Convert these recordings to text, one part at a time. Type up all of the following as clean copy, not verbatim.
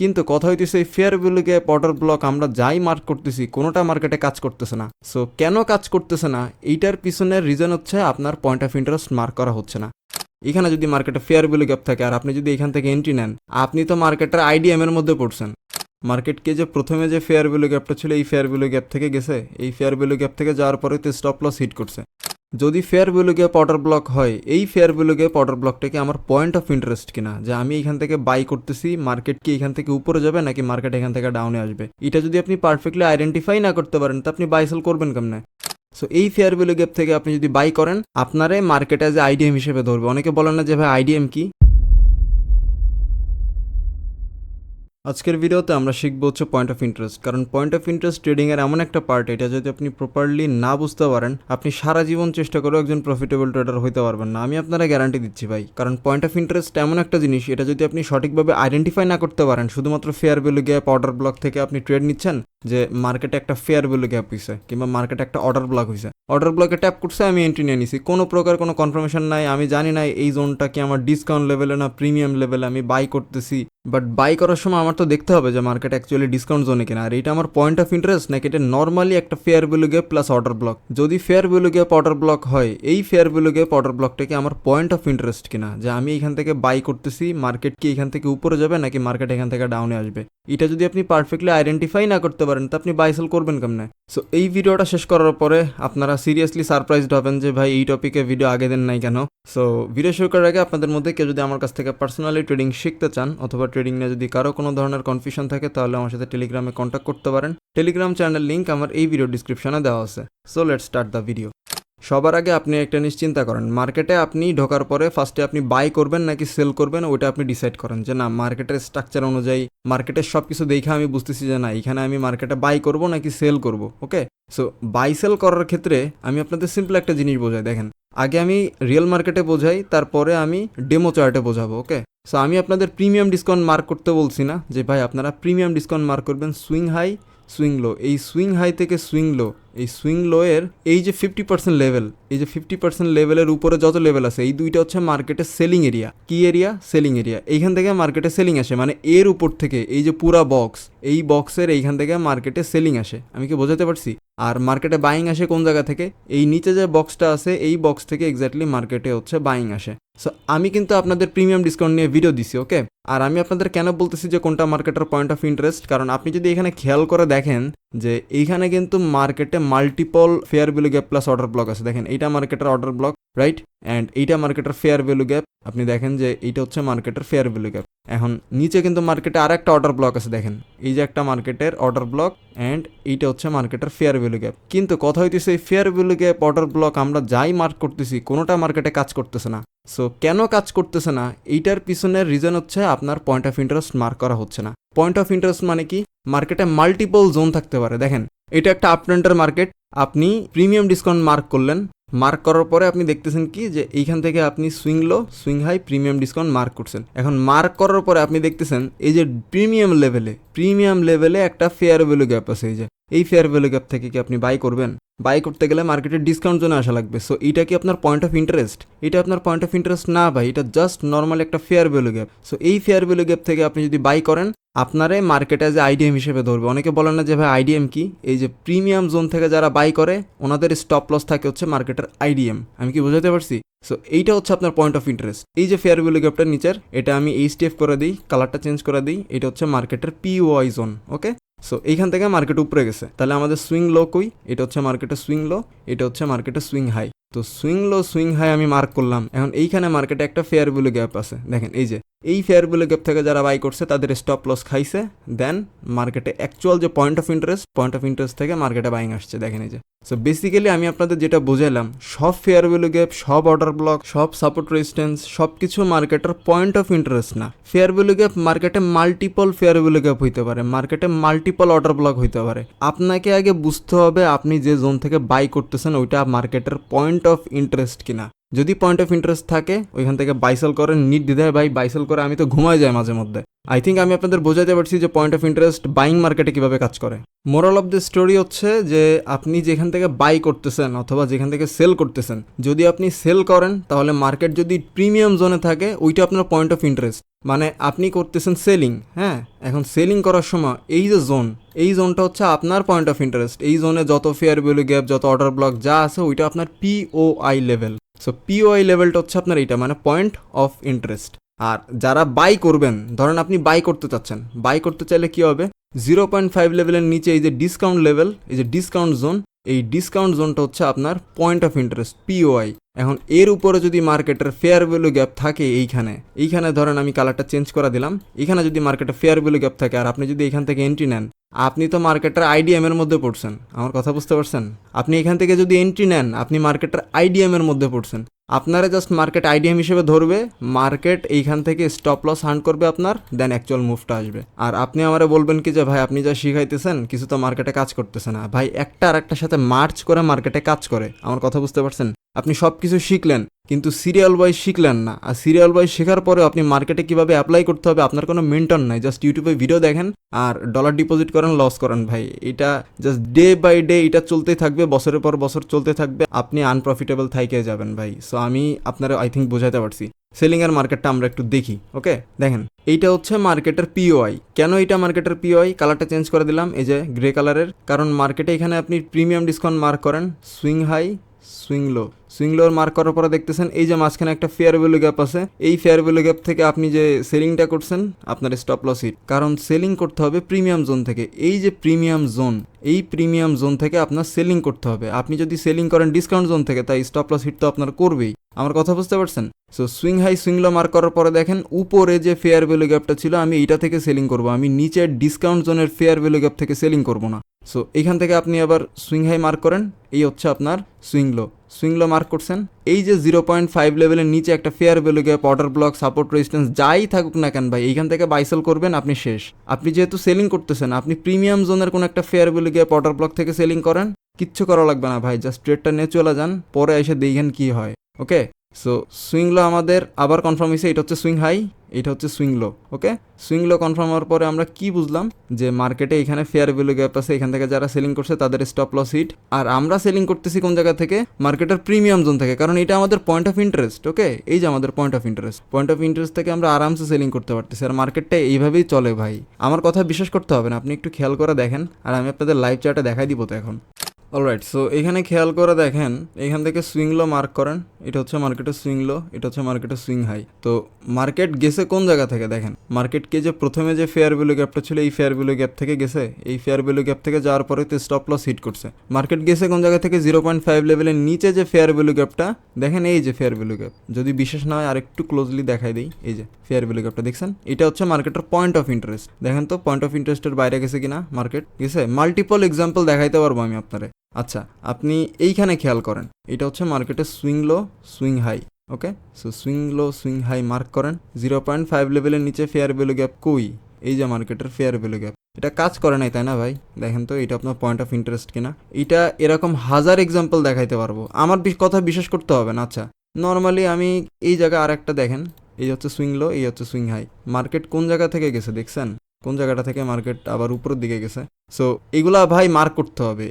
কিন্তু কথা হইতেছে এই fair value gap, order block আমরা যাই মার্ক করতেছি কোনোটা মার্কেটে কাজ করতেছে না। সো কেন কাজ করতেছে না, এইটার পিছনের রিজন হচ্ছে আপনার পয়েন্ট অফ ইন্টারেস্ট মার্ক করা হচ্ছে না। এখানে যদি মার্কেটে ফেয়ার ভ্যালু গ্যাপ থাকে আর আপনি যদি এখান থেকে এন্ট্রি নেন, আপনি তো মার্কেটের আইডিএম এর মধ্যে পড়ছেন। মার্কেটকে যে প্রথমে যে ফেয়ার ভ্যালু গ্যাপটা ছিল এই ফেয়ার ভ্যালু গ্যাপ থেকে গেছে, এই ফেয়ার ভ্যালু গ্যাপ থেকে যাওয়ার পরে তো স্টপ লস হিট করছে। যদি fair value gap order block হয়, এই ফেয়ার ভ্যালু গ্যাপ অর্ডার ব্লকটাকে আমার পয়েন্ট অফ ইন্টারেস্ট কিনা, যে আমি এখান থেকে বাই করতেছি, মার্কেট কি এখান থেকে উপরে যাবে নাকি মার্কেট এখান থেকে ডাউনে আসবে, এটা যদি আপনি পারফেক্টলি আইডেন্টিফাই না করতে পারেন তো আপনি বাই সেল করবেন কেমনে? সো এই ফেয়ার ভ্যালু গ্যাপ থেকে আপনি যদি বাই করেন, আপনারে মার্কেট অ্যাজ আইডিএম হিসেবে ধরবে। অনেকে বলেন না যে ভাই আইডিএম কি। আজকের ভিডিওতে আমরা শিখবো হচ্ছে পয়েন্ট অফ ইন্টারেস্ট। কারণ পয়েন্ট অফ ইন্টারেস্ট ট্রেডিংয়ের এমন একটা পার্ট, এটা যদি আপনি প্রপারলি না বুঝতে পারেন, আপনি সারা জীবন চেষ্টা করেও একজন প্রফিটেবল ট্রেডার হইতে পারবেন না। আমি আপনারা গ্যারান্টি দিচ্ছি ভাই। কারণ পয়েন্ট অফ ইন্টারেস্ট এমন একটা জিনিস, এটা যদি আপনি সঠিকভাবে আইডেন্টিফাই না করতে পারেন, শুধুমাত্র fair value gap order block থেকে আপনি ট্রেড নিচ্ছেন, যে মার্কেটে একটা ফেয়ার ভ্যালু গ্যাপ হয়েছে কিংবা মার্কেটে একটা অর্ডার ব্লক হয়েছে, অর্ডার ব্লকে ট্যাপ করছে, আমি এন্ট্রি নিয়ে নিছি, কোনো প্রকার কোনো কনফার্মেশন নাই, আমি জানি না এই জোনটা কি আমার ডিসকাউন্ট লেভেলে না প্রিমিয়াম লেভেলে, আমি বাই করতেছি। বাট বাই করার সময় আমার তো দেখতে হবে যে মার্কেট অ্যাকচুয়ালি ডিসকাউন্ট জোনে কিনা, আর এটা আমার পয়েন্ট অফ ইন্টারেস্ট নাকি এটা নর্মালি একটা fair value gap plus order block. যদি fair value gap order block হয়, এই ফেয়ার ভ্যালু গ্যাপ অর্ডার ব্লকটাকে আমার পয়েন্ট অফ ইন্টারেস্ট কিনা, যে আমি এখান থেকে বাই করতেছি, মার্কেট কি এখান থেকে উপরে যাবে নাকি মার্কেট এখান থেকে ডাউনে আসবে, এটা যদি আপনি পারফেক্টলি আইডেন্টিফাই না করতে পারেন তো আপনি বাই সেল করবেন কেমনে? সো এই ভিডিওটা শেষ করার পরে আপনারা সিরিয়াসলি সারপ্রাইজড হবেন যে ভাই এই টপিকে ভিডিও আগে দেন নাই কেন। সো ভিডিও শুরু করার আগে আপনাদের মধ্যে কেউ যদি আমার কাছ থেকে পার্সোনালি ট্রেডিং শিখতে চান, অথবা ট্রেডিং নিয়ে যদি কারো কোনো ধরনের কনফিউশন থাকে, তাহলে আমার সাথে টেলিগ্রামে কন্ট্যাক্ট করতে পারেন। টেলিগ্রাম চ্যানেল লিঙ্ক আমার এই ভিডিও ডিসক্রিপশনে দেওয়া আছে। So let's start the video. সবার আগে আপনি একটা জিনিস চিন্তা করেন, মার্কেটে আপনি ঢোকার পরে ফার্স্টে আপনি বাই করবেন নাকি সেল করবেন, ওইটা আপনি ডিসাইড করেন। যে না, মার্কেটের স্ট্রাকচার অনুযায়ী, মার্কেটের সব কিছু দেখে আমি বুঝতেছি যে না, এখানে আমি মার্কেটে বাই করব নাকি সেল করব। ওকে, সো বাই সেল করার ক্ষেত্রে আমি আপনাদের সিম্পল একটা জিনিস বোঝাই। দেখেন, আগে আমি রিয়েল মার্কেটে বোঝাই, তারপরে আমি ডেমো চার্টে বোঝাবো। ওকে, সো আমি আপনাদের প্রিমিয়াম ডিসকাউন্ট মার্ক করতে বলছি না যে ভাই আপনারা প্রিমিয়াম ডিসকাউন্ট মার্ক করবেন সুইং হাই সুইং লো। এই সুইং হাই থেকে সুইং লো, এই সুইং লো এর এই যে 50% লেভেল, এই যে 50% লেভেলের উপরে যত লেভেল আছে, এই দুইটা হচ্ছে মার্কেটের সেলিং এরিয়া। কি এরিয়া? Selling area. এইখান থেকে মার্কেটে সেলিং আসে, মানে এর উপর থেকে এই যে পুরা বক্স, এই বক্সের এইখান থেকে মার্কেটে সেলিং আসে। আমি কি বোঝাতে পারছি? আর মার্কেটে বাইং আসে কোন জায়গা থেকে? এই নিচে যে বক্সটা আছে, এই বক্স থেকে এক্স্যাক্টলি মার্কেটে হচ্ছে বাইং আসে। সো আমি কিন্তু আপনাদের প্রিমিয়াম ডিসকাউন্ট নিয়ে ভিডিও দিছি। ওকে, আর আমি আপনাদের কেন বলতেছি যে কোনটা মার্কেটের পয়েন্ট অফ ইন্টারেস্ট, কারণ আপনি যদি এখানে খেয়াল করে দেখেন যে এইখানে কিন্তু মার্কেটে multiple fair value gap plus order block আছে। দেখেন, এইটা মার্কেটের অর্ডার ব্লক, রাইট? অ্যান্ড এইটা মার্কেটের ফেয়ার ভ্যালু গ্যাপ। আপনি দেখেন যে এইটা হচ্ছে মার্কেটের ফেয়ার ভ্যালু গ্যাপ। এখন নিচে কিন্তু মার্কেটে আর একটা অর্ডার ব্লক আছে। দেখেন, এই যে একটা মার্কেটের অর্ডার ব্লক, অ্যান্ড এইটা হচ্ছে মার্কেটের ফেয়ার ভ্যালু গ্যাপ। কিন্তু কথা হইতেছে এই fair value gap order block আমরা যাই মার্ক করতেছি কোনোটা মার্কেটে কাজ করতেছে না। সো কেন কাজ করতেছে না, এইটার পিছনের রিজন হচ্ছে আপনার পয়েন্ট অফ ইন্টারেস্ট মার্ক করা হচ্ছে না। পয়েন্ট অফ ইন্টারেস্ট মানে কি? মার্কেটে মাল্টিপল জোন থাকতে পারে। দেখেন, এটা একটা আপ ট্রেন্ডের মার্কেট, আপনি প্রিমিয়াম ডিসকাউন্ট মার্ক করলেন, মার্ক করার পরে আপনি দেখতেছেন কি যে এইখান থেকে আপনি swing low, swing high, premium discount mark করছেন। এখন মার্ক করার পরে আপনি দেখতেছেন এই যে প্রিমিয়াম লেভেলে একটা ফেয়ার ভ্যালু গ্যাপ আছে। এই যে এই ফেয়ার ভ্যালু গ্যাপ থেকে কি আপনি বাই করবেন? বাই করতে গেলে মার্কেটের ডিসকাউন্ট জোনে আসা লাগবে। সো এটা কি আপনার পয়েন্ট অফ ইন্টারেস্ট? এটা আপনার পয়েন্ট অফ ইন্টারেস্ট না ভাই, এটা জাস্ট নর্মাল একটা ফেয়ার ভ্যালু গ্যাপ। সো এই ফেয়ার ভ্যালু গ্যাপ থেকে আপনি যদি বাই করেন, আপনারে মার্কেট অ্যাজ আইডিএম হিসেবে ধরবে। অনেকে বলেন না যে ভাই আইডিএম কি? এই যে প্রিমিয়াম জোন থেকে যারা বাই করে ওনাদের স্টপ লস থাকে হচ্ছে মার্কেটের আইডিএম। আমি কি বোঝাতে পারছি? সো এইটা হচ্ছে আপনার পয়েন্ট অফ ইন্টারেস্ট। এই যে ফেয়ার ভ্যালু গ্যাপটার নিচের, এটা আমি এইচটিএফ করে দিই, কালারটা চেঞ্জ করে দিই, এটা হচ্ছে মার্কেটের পিওয়াই জোন। ওকে, সো এইখান থেকে মার্কেট উপরে গেছে, তাহলে আমাদের সুইং লো কই? এটা হচ্ছে মার্কেটের সুইং লো, এটা হচ্ছে মার্কেটের সুইং হাই। তো সুইং লো, সুইং হাই আমি মার্ক করলাম। এখন এইখানে মার্কেটে একটা ফেয়ার ভ্যালু গ্যাপ আছে। দেখেন, এই যে এই ফেয়ার ভ্যালু গ্যাপ থেকে যারা বাই করছে তাদের স্টপ লস খাইছে, দেন মার্কেটে অ্যাকচুয়াল যে পয়েন্ট অফ ইন্টারেস্ট থেকে মার্কেটে বাইং আসছে। দেখেন, এই যে। সো বেসিক্যালি আমি আপনাদের যেটা বোঝালাম, সব ফেয়ার ভ্যালু গ্যাপ, সব অর্ডার ব্লক, সব সাপোর্ট রেজিস্ট্যান্স, সব কিছু মার্কেটের পয়েন্ট অফ ইন্টারেস্ট না। ফেয়ার ভ্যালু গ্যাপ মার্কেটে মাল্টিপল ফেয়ার ভ্যালু গ্যাপ হইতে পারে, মার্কেটে মাল্টিপল অর্ডার ব্লক হইতে পারে। আপনাকে আগে বুঝতে হবে আপনি যে জোন থেকে বাই করতেছেন ওইটা মার্কেটের পয়েন্ট অফ ইন্টারেস্ট কিনা। যদি পয়েন্ট অফ ইন্টারেস্ট থাকে ওইখান থেকে বাইসেল করেন নির্দ্বিধায় ভাই, বাইসেল করে আমি তো ঘুমায় যাই মাঝে মধ্যে। আই থিঙ্ক আমি আপনাদের বোঝাতে পারছি যে পয়েন্ট অফ ইন্টারেস্ট বাইং মার্কেটে কীভাবে কাজ করে। মোরাল অফ দ্য স্টোরি হচ্ছে যে আপনি যেখান থেকে বাই করতেছেন অথবা যেখান থেকে সেল করতেছেন, যদি আপনি সেল করেন তাহলে মার্কেট যদি প্রিমিয়াম জোনে থাকে ওইটা আপনার পয়েন্ট অফ ইন্টারেস্ট। মানে আপনি করতেছেন সেলিং, হ্যাঁ, এখন সেলিং করার সময় এই যে জোন, এই জোনটা হচ্ছে আপনার পয়েন্ট অফ ইন্টারেস্ট। এই জোনে যত ফেয়ার ভ্যালু গ্যাপ, যত অর্ডার ব্লক যা আছে ওইটা আপনার পিওআই লেভেল। সো পিওআই লেভেলটা হচ্ছে আপনার এইটা, মানে পয়েন্ট অফ ইন্টারেস্ট। আর যারা বাই করবেন, ধরেন আপনি বাই করতে চাচ্ছেন, বাই করতে চাইলে কি হবে, 0.5 লেভেলের নিচে এই যে ডিসকাউন্ট লেভেল, এই যে ডিসকাউন্ট জোন, এই ডিসকাউন্ট জোনটা হচ্ছে আপনার পয়েন্ট অফ ইন্টারেস্ট পিওআই। এখন এর উপরে যদি মার্কেটের ফেয়ার ভ্যালু গ্যাপ থাকে এইখানে ধরেন আমি কালারটা চেঞ্জ করে দিলাম, এখানে যদি মার্কেটের ফেয়ার ভ্যালু গ্যাপ থাকে আর আপনি যদি এখান থেকে এন্ট্রি নেন, আপনি তো মার্কেটের আইডিএম এর মধ্যে পড়ছেন। আমার কথা বুঝতে পারছেন? আপনি এখান থেকে যদি এন্ট্রি নেন, আপনি মার্কেটের আইডিএম এর মধ্যে পড়ছেন। আপনারা জাস্ট মার্কেট আইডিএম হিসেবে ধরবে, মার্কেট এইখান থেকে স্টপ লস হান্ট করবে আপনার, দেন অ্যাকচুয়াল মুভটা আসবে। আর আপনি আমারে বলবেন কি যে ভাই আপনি যা শিখাইতেছেন কিছু তো মার্কেটে কাজ করতেছে না। ভাই একটা আর একটার সাথে মার্চ করে মার্কেটে কাজ করে। আমার কথা বুঝতে পারছেন? আপনি সব কিছু শিখলেন কিন্তু সিরিয়াল ওয়াইজ শিখলেন না। আর সিরিয়াল ওয়াইজ শেখার পরেও আপনি মার্কেটে কীভাবে অ্যাপ্লাই করতে হবে আপনার কোনো মেন্টর নাই। জাস্ট ইউটিউবে ভিডিও দেখেন আর ডলার ডিপোজিট করেন, লস করেন। ভাই এটা জাস্ট ডে বাই ডে এটা চলতেই থাকবে, বছরের পর বছর চলতে থাকবে, আপনি আনপ্রফিটেবল থাইকে যাবেন ভাই। সো আমি আপনারা আই থিঙ্ক বোঝাতে পারছি। সেলিংয়ের মার্কেটটা আমরা একটু দেখি। ওকে, দেখেন এইটা হচ্ছে মার্কেটের পিওআই। কেন এটা মার্কেটের পিওআই? কালারটা চেঞ্জ করে দিলাম, এই যে গ্রে কালারের, কারণ মার্কেটে এখানে আপনি প্রিমিয়াম ডিসকাউন্ট মার্ক করেন, সুইং হাই সুইং লোর মার্ক করার পরে দেখতেছেন এই যে মাঝখানে একটা ফেয়ার ভ্যালু গ্যাপ আছে। এই ফেয়ার ভ্যালু গ্যাপ থেকে আপনি যে সেলিংটা করছেন আপনার স্টপ লস হিট, কারণ সেলিং করতে হবে প্রিমিয়াম জোন থেকে। এই যে প্রিমিয়াম জোন, এই প্রিমিয়াম জোন থেকে আপনার সেলিং করতে হবে। আপনি যদি সেলিং করেন ডিসকাউন্ট জোন থেকে, তাই স্টপ লস হিট তো আপনার করবেই। আমার কথা বুঝতে পারছেন? So swing high swing low mark করার পরে দেখেন উপরে যে ফেয়ার ভ্যালু গ্যাপটা ছিল আমি এইটা থেকে সেলিং করব, আমি নিচের ডিসকাউন্ট জোনের ফেয়ার ভ্যালু গ্যাপ থেকে সেলিং করব না। সো এখান থেকে আপনি আবার সুইং হাই মার্ক করেন, এই হচ্ছে আপনার সুইং লো মার্ক করছেন। এই যে 0.5 লেভেলের নিচে একটা fair value gap, order block, support resistance যাই থাকুক না কেন ভাই, এইখান থেকে বাইসেল করবেন, আপনি শেষ। আপনি যেহেতু সেলিং করতেছেন, আপনি প্রিমিয়াম জোনের কোনো একটা fair value gap, order block থেকে সেলিং করেন, কিচ্ছু করা লাগবে না ভাই, জাস্ট ট্রেডটা নিয়ে চলে যান, পরে এসে দেখেন কি হয়। ওকে, সো সুইং লো আমাদের আবার কনফার্ম হয়েছে, এটা হচ্ছে সুইং হাই, এটা হচ্ছে সুইং লো। ওকে, সুইং লো কনফার্ম হওয়ার পরে আমরা কি বুঝলাম যে মার্কেটে এখানে ফেয়ার ভ্যালু গ্যাপ আছে, এখান থেকে যারা সেলিং করছে তাদের স্টপ লস হিট। আর আমরা সেলিং করতেছি কোন জায়গা থেকে? মার্কেটের প্রিমিয়াম জোন থেকে, কারণ এটা আমাদের পয়েন্ট অফ ইন্টারেস্ট। ওকে, এই যে আমাদের পয়েন্ট অফ ইন্টারেস্ট থেকে আমরা আরামসে সেলিং করতে পারতেছি। আর মার্কেটটা এইভাবেই চলে ভাই, আমার কথা বিশ্বাস করতে হবে না, আপনি একটু খেয়াল করে দেখেন। আর আমি আপনাদের লাইভ চার্টে দেখাই দিব তো এখন। অলরাইট, সো এখানে খেয়াল করে দেখেন, এখান থেকে সুইং লো মার্ক করেন, এটা হচ্ছে মার্কেটের সুইং লো, এটা হচ্ছে মার্কেটের সুইং হাই। তো মার্কেট গেছে কোন জায়গা থেকে? দেখেন মার্কেটকে যে প্রথমে যে ফেয়ার ভ্যালু গ্যাপটা ছিল, এই ফেয়ার ভ্যালু গ্যাপ থেকে গেছে, এই ফেয়ার ভ্যালু গ্যাপ থেকে যাওয়ার পরে তো স্টপ লস হিট করছে। মার্কেট গেছে কোন জায়গা থেকে? 0.5 লেভেলের নিচে যে ফেয়ার ভ্যালু গ্যাপটা দেখেন, এই যে ফেয়ার ভ্যালু গ্যাপ, যদি বিশেষ না হয় আর একটু ক্লোজলি দেখাই দিই, এই যে ফেয়ার ভ্যালু গ্যাপটা দেখছেন, এটা হচ্ছে মার্কেটের পয়েন্ট অফ ইন্টারেস্ট। দেখেন তো পয়েন্ট অফ ইন্টারেস্টের বাইরে গেছে কিনা মার্কেট? গেছে। মাল্টিপল এক্সাম্পল দেখাইতে পারবো আমি আপনারে। আচ্ছা, আপনি এইখানে খেয়াল করেন, এটা হচ্ছে মার্কেটের swing low swing high. Okay, so swing low swing high mark করেন, 0.5 লেভেলের নিচে ফেয়ার ভ্যালু গ্যাপ কই? এই যে মার্কেটের ফেয়ার ভ্যালু গ্যাপ, এটা কাজ করে নাই তাই না ভাই? দেখেন তো এটা আপনার পয়েন্ট অফ ইন্টারেস্ট কিনা। এটা এরকম হাজার এক্সাম্পল দেখাইতে পারবো, আমার কথা বিশ্বাস করতে হবে না। আচ্ছা, নর্মালি আমি এই জায়গায় আর একটা দেখেন, এই হচ্ছে সুইং লো, এই হচ্ছে সুইং হাই। মার্কেট কোন জায়গা থেকে গেছে দেখছেন? কোন জায়গাটা থেকে মার্কেট আবার উপরের দিকে গেছে। সো এগুলা ভাই মার্ক করতে হবে,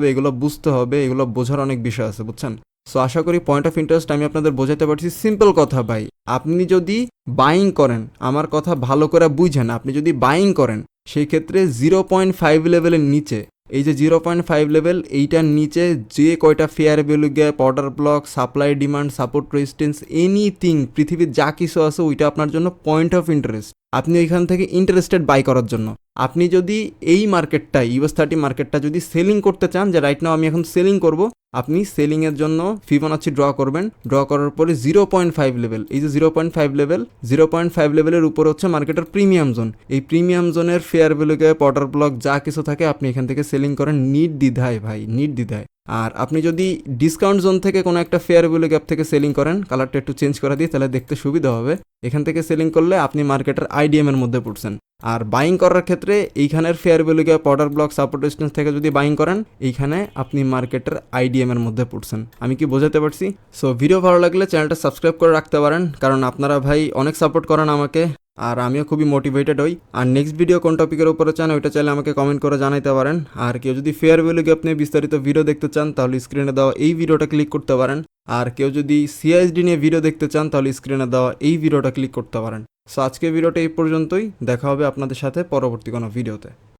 এগুলো বুঝতে হবে, এগুলো বোঝার অনেক বিষয় আছে, বুঝছেন? সো আশা করি পয়েন্ট অফ ইন্টারেস্ট আমি আপনাদের বোঝাতে পারছি। সিম্পল কথা ভাই, আপনি যদি বাইং করেন, আমার কথা ভালো করে বুঝেন, আপনি যদি বাইং করেন সেই ক্ষেত্রে 0.5 লেভেলের নিচে, এই যে 0.5 লেভেল, এইটার নিচে যে কয়টা fair value gap, order block, supply demand, support resistance, anything পৃথিবীর যা কিছু আছে ওইটা আপনার জন্য পয়েন্ট অফ ইন্টারেস্ট। আপনি ওইখান থেকে ইন্টারেস্টেড বাই করার জন্য। আপনি যদি এই মার্কেটটা, US30 মার্কেটটা যদি সেলিং করতে চান, যে রাইট নাও আমি এখন সেলিং করব, আপনি সেলিংয়ের জন্য ফিবোনাচি ড্র করবেন। ড্র করার পরে 0.5 লেভেল, এই যে 0.5 লেভেলের উপর হচ্ছে মার্কেটের প্রিমিয়াম জোন। এই প্রিমিয়াম জোনের fair value gap, order block যা কিছু থাকে আপনি এখান থেকে সেলিং করেন নির্দ্বিধায় ভাই, নির্দ্বিধায়। আর আপনি যদি ডিসকাউন্ট জোন থেকে কোনো একটা ফেয়ার ভ্যালু গ্যাপ থেকে সেলিং করেন, কালারটা একটু চেঞ্জ করে দিই তাহলে দেখতে সুবিধা হবে। এখান থেকে সেলিং করলে আপনি মার্কেটের আইডিএম এর মধ্যে পড়ছেন। আর বাইং করার ক্ষেত্রে এইখানের fair value gap, order block, support resistance থেকে যদি বাইং করেন, এইখানে আপনি মার্কেটের আইডিএম এর মধ্যে পড়ছেন। আমি কি বোঝাতে পারছি? সো ভিডিও ভালো লাগলে চ্যানেলটা সাবস্ক্রাইব করে রাখতে পারেন, কারণ আপনারা ভাই অনেক সাপোর্ট করেন আমাকে, আর আমিও খুবই মোটিভেটেড হই। আর নেক্সট ভিডিও কোন টপিকের উপরে চান ওইটা চাইলে আমাকে কমেন্ট করে জানাইতে পারেন। আর কেউ যদি ফেয়ার ভ্যালু গ্যাপ নিয়ে বিস্তারিত ভিডিও দেখতে চান তাহলে স্ক্রিনে দেওয়া এই ভিডিওটা ক্লিক করতে পারেন। আর কেউ যদি সিআইএসডি নিয়ে ভিডিও দেখতে চান তাহলে স্ক্রিনে দেওয়া এই ভিডিওটা ক্লিক করতে পারেন। সো আজকের ভিডিওটা এই পর্যন্তই, দেখা হবে আপনাদের সাথে পরবর্তী কোনো ভিডিওতে।